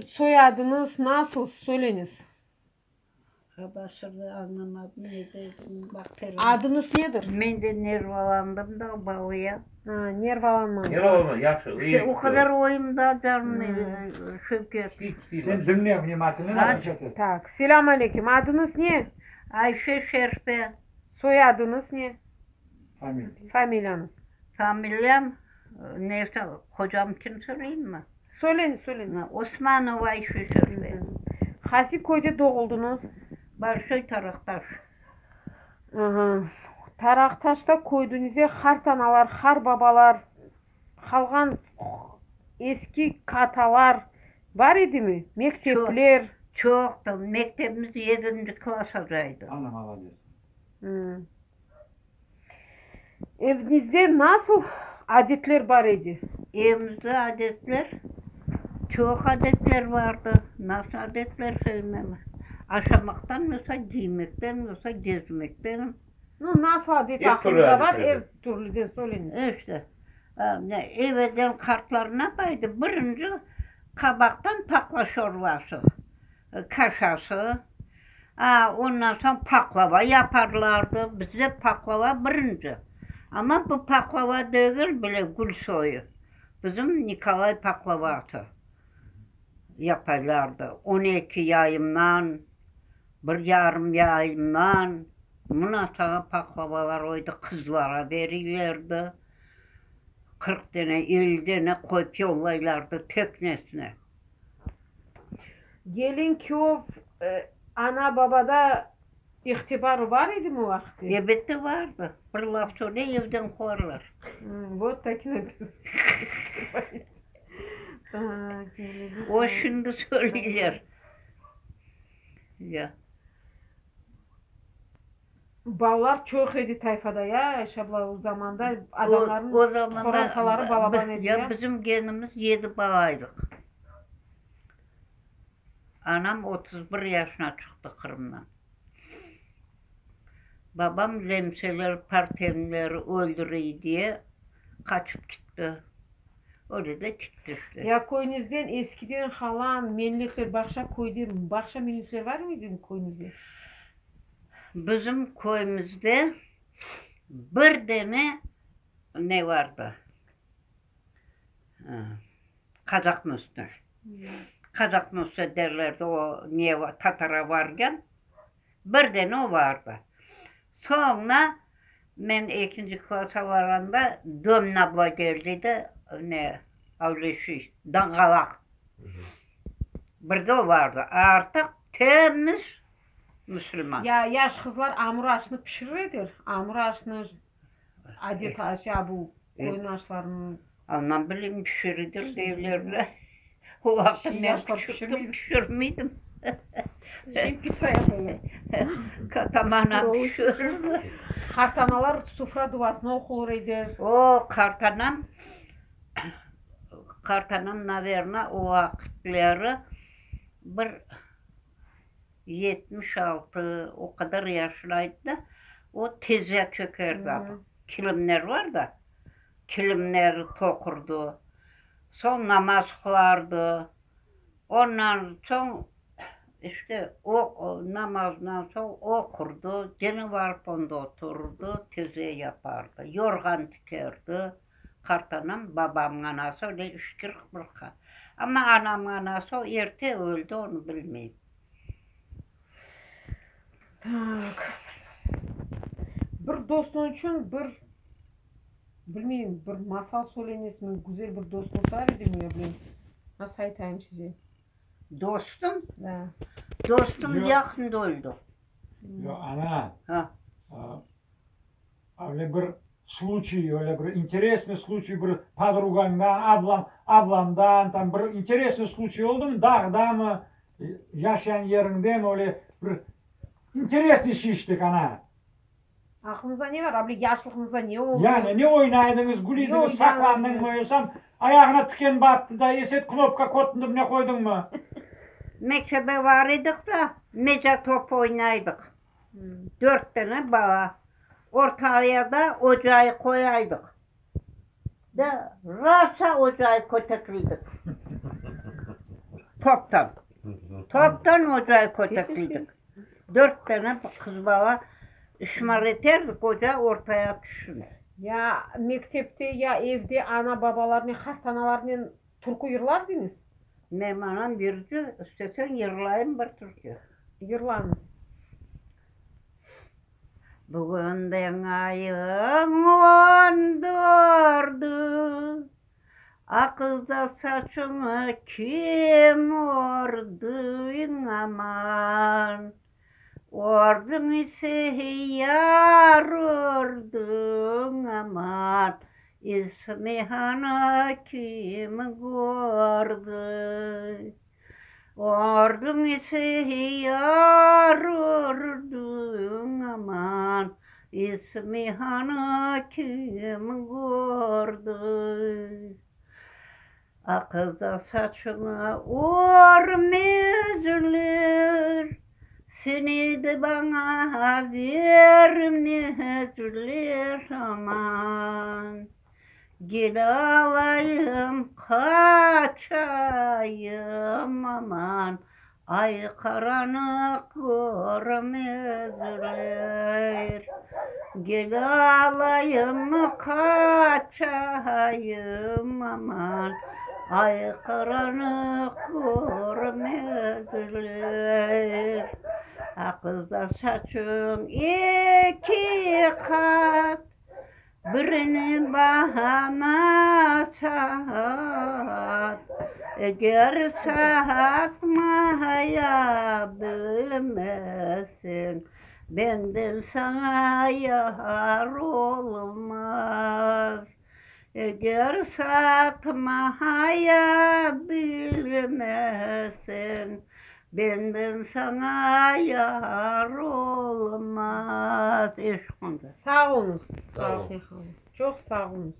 soyadınız nasıl? Söyleniz. Başarılı anlamadım neydi? Adınız nedir? Ben de nervalandım da balıya. Ha, nervalanma. Nervalanma, yaxşı. İşte o kadar oyumda canım şöker. Sen dinliyorum nimetini ne çetin? Tak, selam aleyküm. Adınız ne? Ayşe Şerfe. Soyadınız ne? Familya. Familyanız. Familyam neyse kocam kim söyleyeyim mi? Söyleyin. Osmanova Ayşe Şerfe. Hangi köyde doğuldunuz? Barşoy Taraktaş. Taraktaş'ta koyduğunuzda hartanalar, har babalar, kalgan eski katalar var idi mi? Mektepler. Çoktu. Mektebimiz 7. klasdaydı. Anlam alabiliyorsun. Evinizde nasıl adetler var idi? Evimizde adetler, çok adetler vardı. Nasıl adetler söyleyeyim? Aşamaktan mesela giymekten, mesela gezmekten. Nasıl adet Ev aklınızda var? türlü Ev türlü de söyleyin. İşte evden kartlarına baydı. Birinci kabaktan pakla şorbası, kaşası. Ondan sonra paklava yaparlardı. Bize paklava birinci. Ama bu paklava değil bile gül soyu. Bizim Nikolay paklavası yaparlardı. 12 yayımdan, bir yarım yayımdan. Buna sana paklavalar oydu, kızlara verirlerdi. 40 tane, 50 tane koyup yollaylardı teknesine. Gelin köv ana babada ihtibarı var idi mi vakti? Elbette vardı. Bir laf söyle evden koyarlar. Вот такие. O şimdi söylüyor. Ya. Ballar çok idi tayfada ya. Şabla o zamanda adamların korontaları balaban idi ya. Bizim genimiz 7 balaydık. Anam 31 yaşına çıktı Kırım'dan. Babam Lemseler Partemleri öldürüyor diye kaçıp gitti. Öyle de gitti işte. Ya koyunuzdan eskiden halan, menlikler, bakşa koydu. Bakşa menlikler var mıydı koyunuzda? Bizim köyümüzde bir tane ne vardı? Kazak Müslü. Kazak Müslü derlerdi o niye Tatara varken. Bir tane o vardı. Sonra ben 2. klasa varanda Dömün abla geldi de ne avleşi dangalak. Bir de o vardı. Artık temiz Müslüman. Ya yaş kızlar amur aşını pişirirdir. Amur aşını adet aşı bu koyun aşlarının. Anlam bileyim pişiridir devlerle. O vakti ben Yaşlar pişirmiydim. Şimdi pizza yapıyor. Katamana pişirirdi. Hartanalar sufra duasına okur idi. O kartanın naverna o vakitleri bir 76 o kadar yaşlıydı. O teze çökerdi. Kilimler var da. Kilimleri tokurdu. Son namaz kılardı. Ondan son işte o namazdan sonra okurdu. Gene varıp onda otururdu. Teze yapardı. Yorgan dikerdi. Kartanım babamın anası öyle 3-40 bırka. Ama anamın anası o erte öldü onu bilmeyeyim. Tak. Bir dostun için bilmeyeyim bir masal söyleniz mi? Güzel bir dostunuz var idi mi? Nasıl aytayım size? Dostum? Da. Dostum Yok. yakında öldü. Yo ana. Ha. Öyle bir случай, öyle bir интересный случай bir подругамdan, ablamdan tam bir интересный случай oldu mu? Dağda mı? Yaşayan yerinde mi? Öyle bir интересный şiştik ana. Aklınızda ne var? Abla yaşlılığınızda ne oldu? Yani ne oynaydınız, gülüydünüz, saklandın mı yoksa ayağına tiken battı da eset knopka kottun ne koydun mu? Mektebe varıydık da mece top oynaydık. 4 tane baba. Ortaya da ocağı koyaydık. Da rasa ocağı kötekliydik. Toptan. Toptan ocağı kocaklıydık. 4 tane kız baba ışmar eterdik, ocağı ortaya düşün. Ya mektepte ya evde ana babalarının, hastanalarının turku yırlardınız. Meymanan birci, istesen yırlayın bir Türkiye. Yırlarınız. Bugün ben ayın 14'ü, akılda saçını kim ördü aman. Ordun ise yar ördün aman. İsmi hana kim gördü? Ordun ise yar ördün aman. İsmi hana kim gördü? Akılda saçına örmezler, seni de bana vermezler aman. Gel alayım kaçayım aman, ay karanlık görmezler. Gel alayım kaçayım aman, ay karanlık görmezler. Akılda saçın 2 kat, birini bana sat. Eğer satmaya bilmezsin, benden sana yar olmaz. Eğer satmaya bilmezsin, benden sana yar olmaz. Sağ olun. Sağ olun. Çok sağ olun.